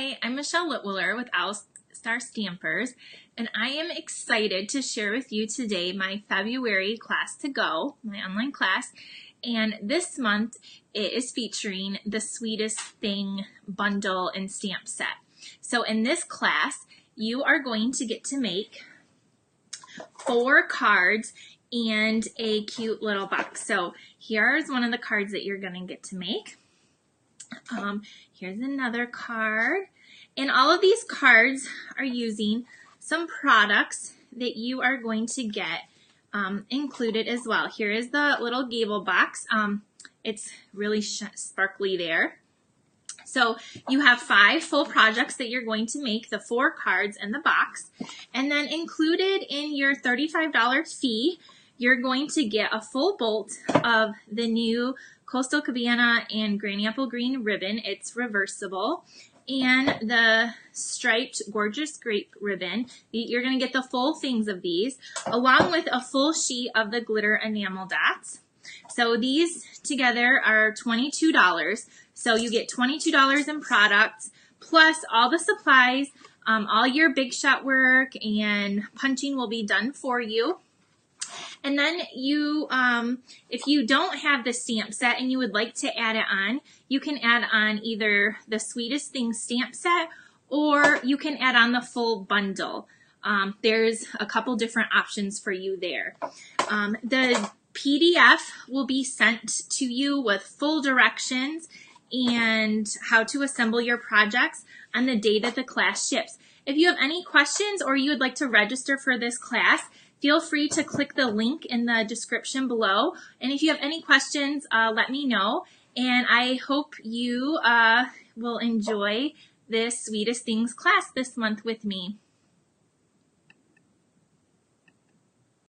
Hi, I'm Michelle Litwiller with Owl Star Stampers, and I am excited to share with you today my February class to go, my online class. And this month it is featuring the Sweetest Thing Bundle and Stamp Set. So in this class, you are going to get to make 4 cards and a cute little box. So here's one of the cards that you're going to get to make. Here's another card, and all of these cards are using some products that you are going to get included as well. Here is the little gable box. It's really sparkly there. So you have 5 full projects that you're going to make, the 4 cards and the box, and then included in your $35 fee, you're going to get a full bolt of the new Coastal Cabana and Granny Apple Green ribbon. It's reversible. And the striped Gorgeous Grape ribbon. You're going to get the full things of these, along with a full sheet of the glitter enamel dots. So these together are $22. So you get $22 in products, plus all the supplies, all your big shot work and punching will be done for you. And then you, if you don't have the stamp set and you would like to add it on, you can add on either the Sweetest Thing stamp set or you can add on the full bundle. There's a couple different options for you there. The PDF will be sent to you with full directions and how to assemble your projects on the day that the class ships. If you have any questions or you would like to register for this class, feel free to click the link in the description below. And if you have any questions, let me know. And I hope you will enjoy this Sweetest Things class this month with me.